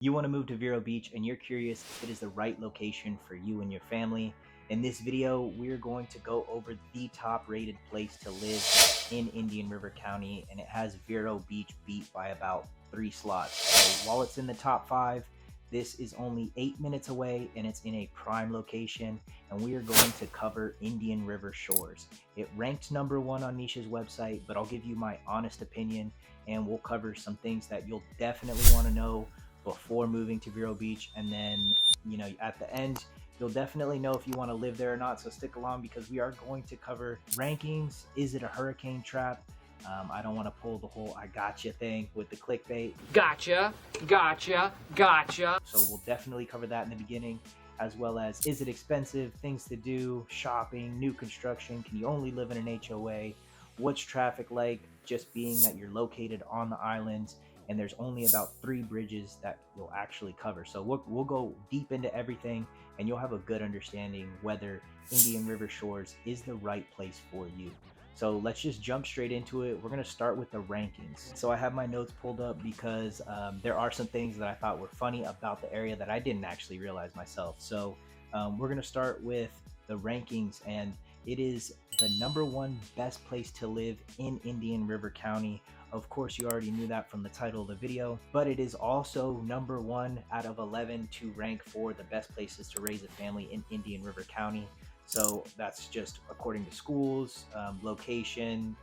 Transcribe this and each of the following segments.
You want to move to Vero Beach and you're curious if it is the right location for you and your family. In this video, we're going to go over the top rated place to live in Indian River County, and it has Vero Beach beat by about 3 slots. So while it's in the top 5, this is only 8 minutes away and it's in a prime location, and we are going to cover Indian River Shores. It ranked #1 on Nisha's website, but I'll give you my honest opinion and we'll cover some things that you'll definitely want to know before moving to Vero Beach, and then at the end you'll definitely know if you want to live there or not. So stick along because we are going to cover rankings. Is it a hurricane trap? I don't want to pull the whole I gotcha thing with the clickbait. Gotcha, gotcha, gotcha. So we'll definitely cover that in the beginning, as well as is it expensive, things to do, shopping, new construction, can you only live in an HOA, what's traffic like, just being that you're located on the islands, and there's only about 3 bridges that you'll actually cover. So we'll go deep into everything and you'll have a good understanding whether Indian River Shores is the right place for you. So let's just jump straight into it. We're going to start with the rankings. So I have my notes pulled up because there are some things that I thought were funny about the area that I didn't actually realize myself. So we're going to start with the rankings, and it is the #1 best place to live in Indian River County. Of course, you already knew that from the title of the video, but it is also #1 out of 11 to rank for the best places to raise a family in Indian River County. So that's just according to schools, location,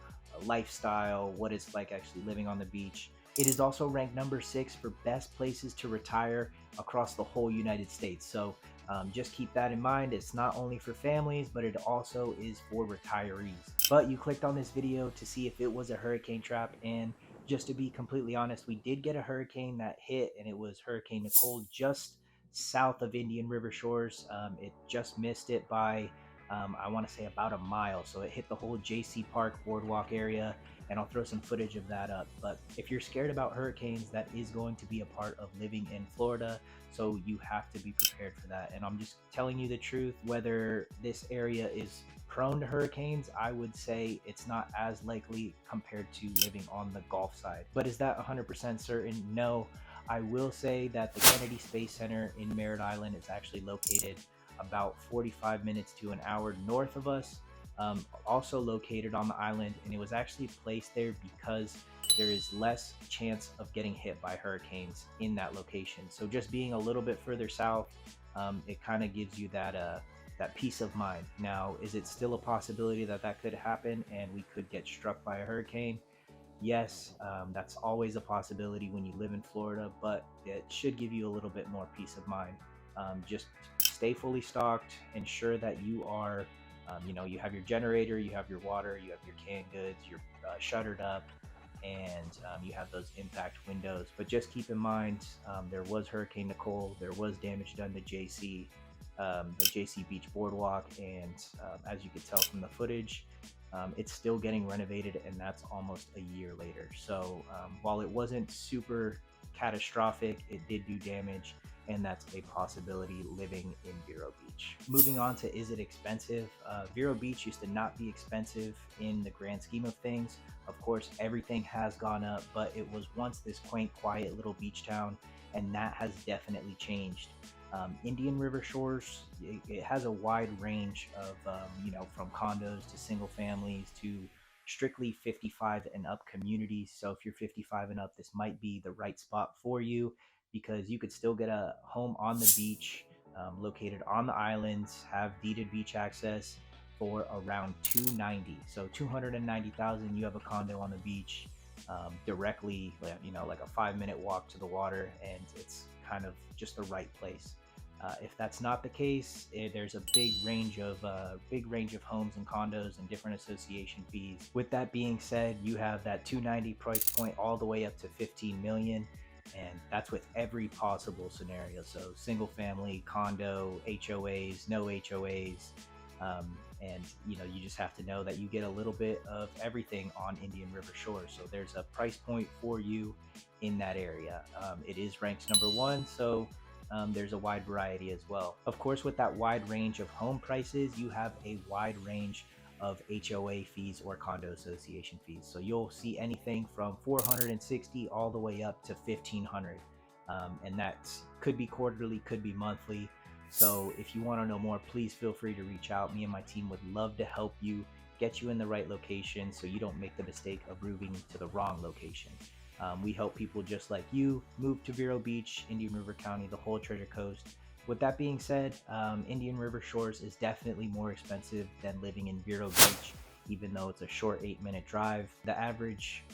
lifestyle, what it's like actually living on the beach. It is also ranked #6 for best places to retire across the whole United States. So just keep that in mind. It's not only for families, but it also is for retirees. But you clicked on this video to see if it was a hurricane trap, and just to be completely honest, we did get a hurricane that hit, and it was Hurricane Nicole just south of Indian River Shores. It just missed it by I want to say about a mile, so it hit the whole JC Park boardwalk area, and I'll throw some footage of that up. But if you're scared about hurricanes, that is going to be a part of living in Florida, so you have to be prepared for that. And I'm just telling you the truth. Whether this area is prone to hurricanes, I would say it's not as likely compared to living on the Gulf side. But is that 100% certain? No. I will say that the Kennedy Space Center in Merritt Island is actually located about 45 minutes to an hour north of us, also located on the island, and it was actually placed there because there is less chance of getting hit by hurricanes in that location. So just being a little bit further south, it kind of gives you that peace of mind. Now, is it still a possibility that that could happen and we could get struck by a hurricane? Yes, that's always a possibility when you live in Florida, but it should give you a little bit more peace of mind. Just stay fully stocked, ensure that you are, you have your generator, you have your water, you have your canned goods, you're shuttered up, and you have those impact windows. But just keep in mind, there was Hurricane Nicole, there was damage done to the JC Beach Boardwalk, and as you could tell from the footage, it's still getting renovated, and that's almost a year later. So while it wasn't super catastrophic, it did do damage, and that's a possibility living in Vero Beach. Moving on to, is it expensive? Vero Beach used to not be expensive in the grand scheme of things. Of course, everything has gone up, but it was once this quaint, quiet little beach town, and that has definitely changed. Indian River Shores, it has a wide range of, from condos to single families to strictly 55 and up communities. So if you're 55 and up, this might be the right spot for you, because you could still get a home on the beach, located on the islands, have deeded beach access for around $290. So $290,000, you have a condo on the beach, directly, like a 5-minute walk to the water, and it's kind of just the right place. If that's not the case, there's a big range of homes and condos and different association fees. With that being said, you have that $290 price point all the way up to $15 million, and that's with every possible scenario. So single family, condo, HOAs, no HOAs, and you just have to know that you get a little bit of everything on Indian River Shores. So there's a price point for you in that area. It is ranked #1, so there's a wide variety as well. Of course, with that wide range of home prices, you have a wide range of HOA fees or condo association fees. So you'll see anything from $460 all the way up to $1,500. and that could be quarterly, could be monthly. So if you want to know more, please feel free to reach out. Me and my team would love to help you get you in the right location so you don't make the mistake of moving to the wrong location. We help people just like you move to Vero Beach, Indian River County, the whole Treasure Coast. With that being said, Indian River Shores is definitely more expensive than living in Vero Beach, even though it's a short 8-minute drive. The average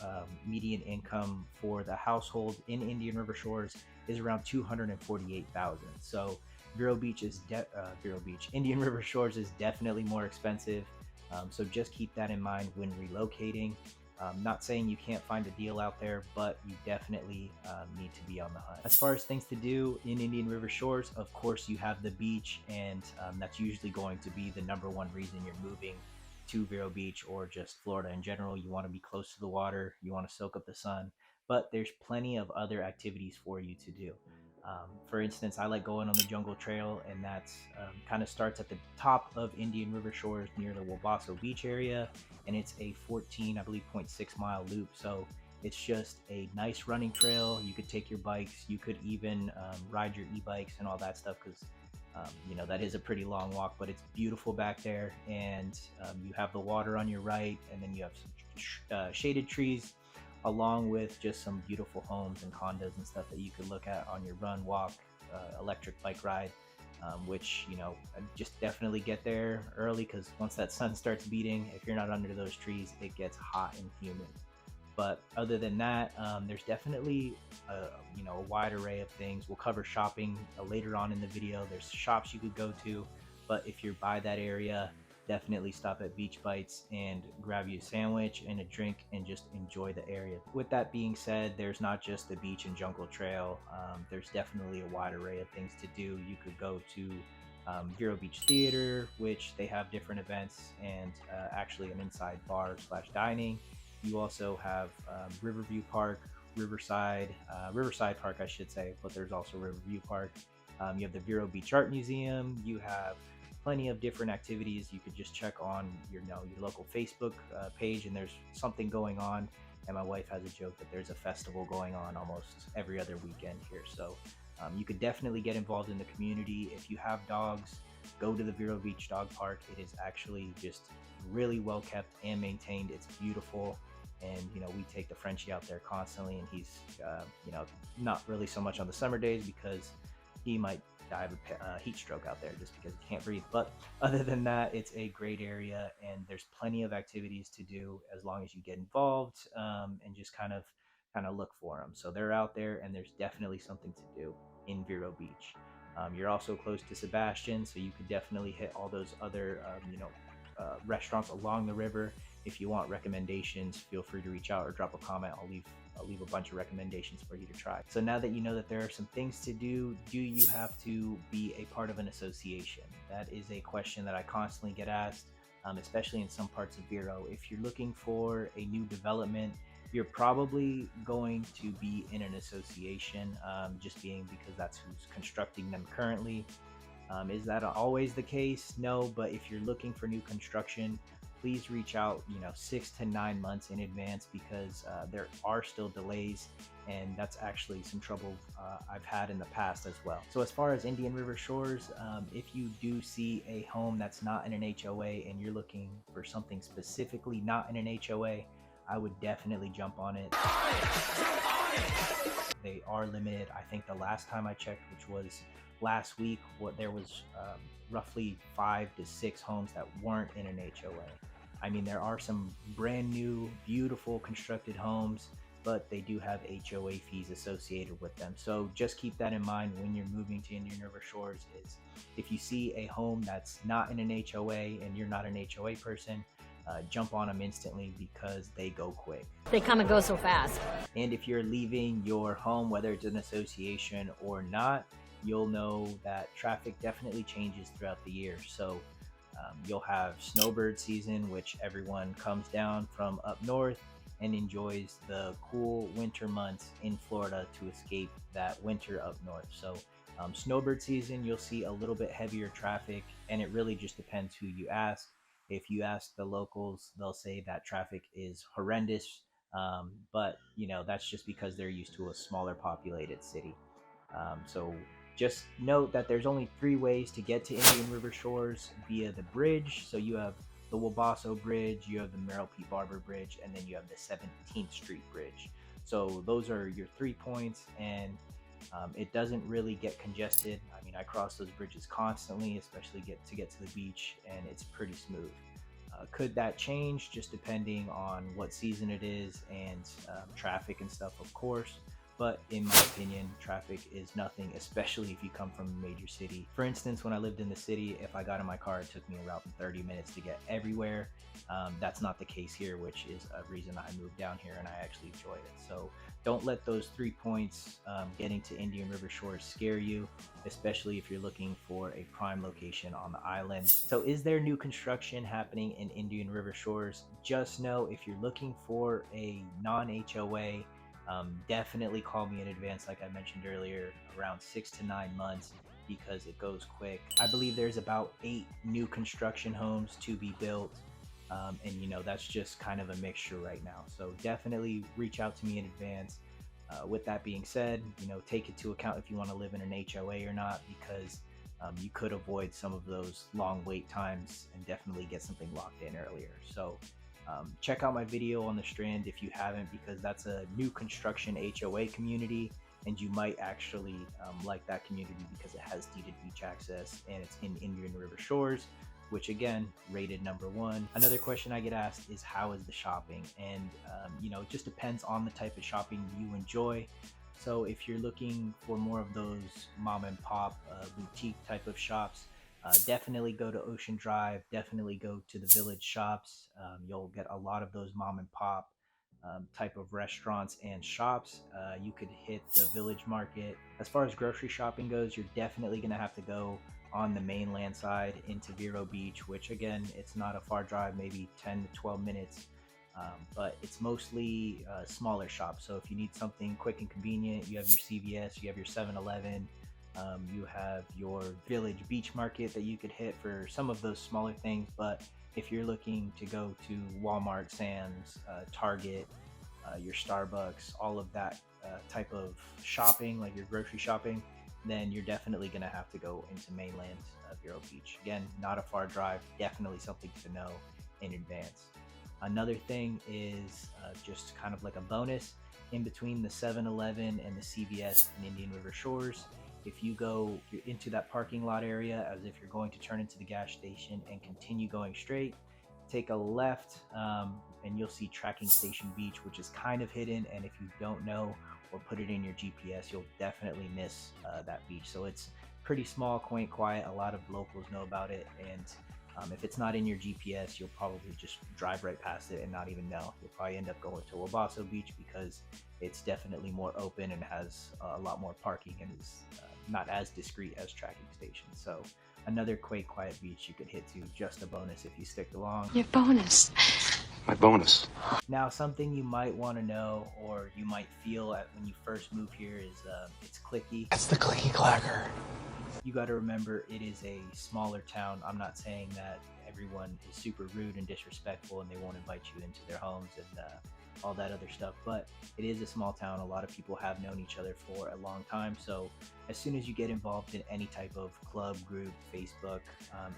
median income for the household in Indian River Shores is around 248,000. So Vero Beach, Indian River Shores is definitely more expensive. So just keep that in mind when relocating. Not saying you can't find a deal out there, but you definitely need to be on the hunt. As far as things to do in Indian River Shores, of course, you have the beach, and that's usually going to be the number one reason you're moving to Vero Beach or just Florida in general. You want to be close to the water, you want to soak up the sun, but there's plenty of other activities for you to do. For instance, I like going on the Jungle Trail, and that's kind of starts at the top of Indian River Shores near the Wabasso Beach area, and it's a 14, I believe, 0.6 mile loop. So it's just a nice running trail. You could take your bikes, you could even ride your e-bikes and all that stuff, because that is a pretty long walk, but it's beautiful back there, and you have the water on your right, and then you have some shaded trees along with just some beautiful homes and condos and stuff that you could look at on your run, walk, electric bike ride. Which just definitely get there early, because once that sun starts beating, if you're not under those trees, it gets hot and humid. But other than that, there's definitely a wide array of things. We'll cover shopping later on in the video. There's shops you could go to, but if you're by that area, definitely stop at Beach Bites and grab you a sandwich and a drink and just enjoy the area. With that being said, there's not just the beach and jungle trail. There's definitely a wide array of things to do. You could go to Vero Beach Theater, which they have different events, and actually an inside bar slash dining. You also have Riverview Park, Riverside Park, I should say, but there's also Riverview Park. You have the Vero Beach Art Museum. You have plenty of different activities. You could just check on your local Facebook page, and there's something going on. And my wife has a joke that there's a festival going on almost every other weekend here. So you could definitely get involved in the community. If you have dogs, go to the Vero Beach Dog Park. It is actually just really well kept and maintained. It's beautiful. And we take the Frenchie out there constantly, and he's not really so much on the summer days because he might die of a heat stroke out there just because he can't breathe. But other than that, it's a great area, and there's plenty of activities to do as long as you get involved, and just kind of look for them. So they're out there, and there's definitely something to do in Vero Beach. You're also close to Sebastian, so you could definitely hit all those other restaurants along the river. If you want recommendations, feel free to reach out or drop a comment. I'll leave a bunch of recommendations for you to try. So now that you know that there are some things to do you have to be a part of an association? That is a question that I constantly get asked, especially in some parts of Vero. If you're looking for a new development, you're probably going to be in an association, just being because that's who's constructing them currently. Is that always the case? No, but if you're looking for new construction, please reach out 6 to 9 months in advance, because there are still delays, and that's actually some trouble I've had in the past as well. So as far as Indian River Shores, if you do see a home that's not in an HOA and you're looking for something specifically not in an HOA, I would definitely jump on it. They are limited. I think the last time I checked, which was last week, there was roughly 5 to 6 homes that weren't in an HOA. I mean, there are some brand new, beautiful constructed homes, but they do have HOA fees associated with them. So just keep that in mind when you're moving to Indian River Shores. Is if you see a home that's not in an HOA and you're not an HOA person, jump on them instantly, because they go quick. They come and go so fast. And if you're leaving your home, whether it's an association or not, you'll know that traffic definitely changes throughout the year. So you'll have snowbird season, which everyone comes down from up north and enjoys the cool winter months in Florida to escape that winter up north. So snowbird season, you'll see a little bit heavier traffic, and it really just depends who you ask. If you ask the locals, they'll say that traffic is horrendous, but that's just because they're used to a smaller populated city. So just note that there's only 3 ways to get to Indian River Shores via the bridge. So you have the Wabasso Bridge, you have the Merrill P. Barber Bridge, and then you have the 17th Street Bridge. So those are your 3 points, and it doesn't really get congested. I mean, I cross those bridges constantly, especially get to the beach, and it's pretty smooth. Could that change just depending on what season it is and traffic and stuff, of course. But in my opinion, traffic is nothing, especially if you come from a major city. For instance, when I lived in the city, if I got in my car, it took me around 30 minutes to get everywhere. That's not the case here, which is a reason I moved down here and I actually enjoy it. So don't let those 3 points getting to Indian River Shores scare you, especially if you're looking for a prime location on the island. So is there new construction happening in Indian River Shores? Just know if you're looking for a non-HOA, definitely call me in advance, like I mentioned earlier, around 6 to 9 months, because it goes quick. I believe there's about 8 new construction homes to be built. And that's just kind of a mixture right now. So definitely reach out to me in advance. With that being said, take into account if you want to live in an HOA or not, because you could avoid some of those long wait times and definitely get something locked in earlier. So check out my video on the Strand if you haven't, because that's a new construction HOA community, and you might actually like that community because it has deeded beach access and it's in Indian River Shores, which again, rated #1. Another question I get asked is, how is the shopping? And it just depends on the type of shopping you enjoy. So if you're looking for more of those mom and pop boutique type of shops, definitely go to Ocean Drive, definitely go to the Village shops. You'll get a lot of those mom and pop type of restaurants and shops. You could hit the Village Market. As far as grocery shopping goes, you're definitely going to have to go on the mainland side into Vero Beach, which again, it's not a far drive, maybe 10 to 12 minutes. But it's mostly smaller shops. So if you need something quick and convenient, you have your CVS, you have your 7-Eleven, you have your Village Beach Market that you could hit for some of those smaller things. But if you're looking to go to Walmart, Sam's, Target, your Starbucks, all of that type of shopping, like your grocery shopping, then you're definitely going to have to go into mainland Vero Beach. Again, not a far drive, definitely something to know in advance. Another thing is just kind of like a bonus, in between the 7-Eleven and the CVS in Indian River Shores, if you go into that parking lot area as if you're going to turn into the gas station and continue going straight, take a left, and you'll see Tracking Station Beach, which is kind of hidden, and if you don't know or put it in your GPS, you'll definitely miss that beach. So it's pretty small, quaint, quiet. A lot of locals know about it, and if it's not in your GPS, you'll probably just drive right past it and not even know. You'll probably end up going to Wabasso Beach because it's definitely more open and has a lot more parking and is not as discreet as Tracking Station. So another quaint, quiet beach you could hit to, just a bonus if you stick along. Your bonus. My bonus. Now, something you might want to know, or you might feel at when you first move here, is it's cliquey. That's the clicky clacker. You got to remember, it is a smaller town. I'm not saying that everyone is super rude and disrespectful and they won't invite you into their homes and all that other stuff, but it is a small town. A lot of people have known each other for a long time. So as soon as you get involved in any type of club, group, Facebook,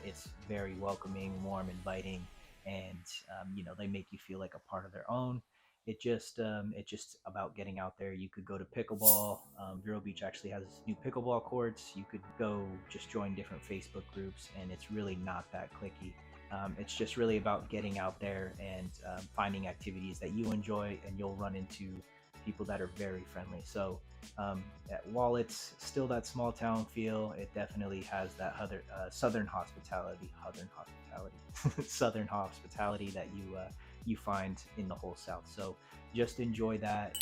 it's very welcoming, warm, inviting, and they make you feel like a part of their own. It's just about getting out there. You could go to pickleball. Vero Beach actually has new pickleball courts. You could go just join different Facebook groups, and it's really not that cliquey. It's just really about getting out there and finding activities that you enjoy, and you'll run into people that are very friendly. So while it's still that small town feel, it definitely has that southern hospitality southern hospitality that you find in the whole South. So just enjoy that.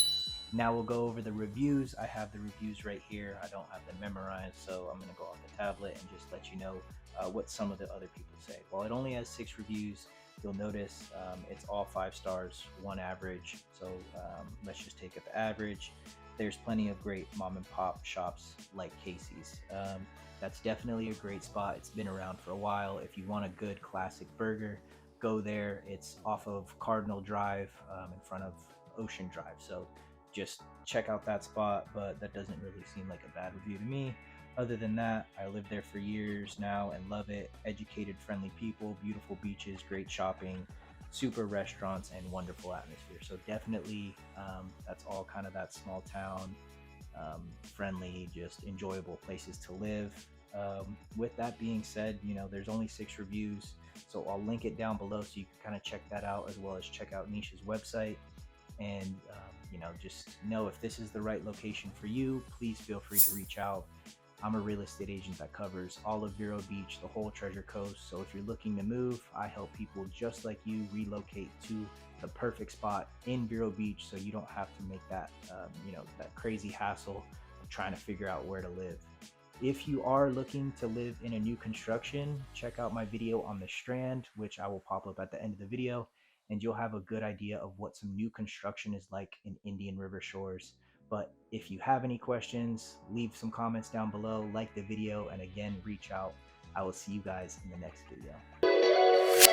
Now we'll go over the reviews. I have the reviews right here. I don't have them memorized, so I'm going to go off the tablet and just let you know what some of the other people say. While it only has 6 reviews, you'll notice it's all 5 stars, 1 average. So let's just take it the average. There's plenty of great mom and pop shops like Casey's. That's definitely a great spot. It's been around for a while. If you want a good classic burger, go there. It's off of Cardinal Drive in front of Ocean Drive. So just check out that spot, but that doesn't really seem like a bad review to me. Other than that, I lived there for years now and love it. Educated, friendly people, beautiful beaches, great shopping, super restaurants, and wonderful atmosphere. So definitely, that's all kind of that small town, friendly, just enjoyable places to live. With that being said, there's only 6 reviews, so I'll link it down below so you can kind of check that out, as well as check out Nisha's website. And just know, if this is the right location for you, please feel free to reach out. I'm a real estate agent that covers all of Vero Beach, the whole Treasure Coast. So if you're looking to move, I help people just like you relocate to the perfect spot in Vero Beach, so you don't have to make that that crazy hassle of trying to figure out where to live. If you are looking to live in a new construction, check out my video on the Strand, which I will pop up at the end of the video, and you'll have a good idea of what some new construction is like in Indian River Shores. But if you have any questions, leave some comments down below, like the video, and again, reach out. I will see you guys in the next video.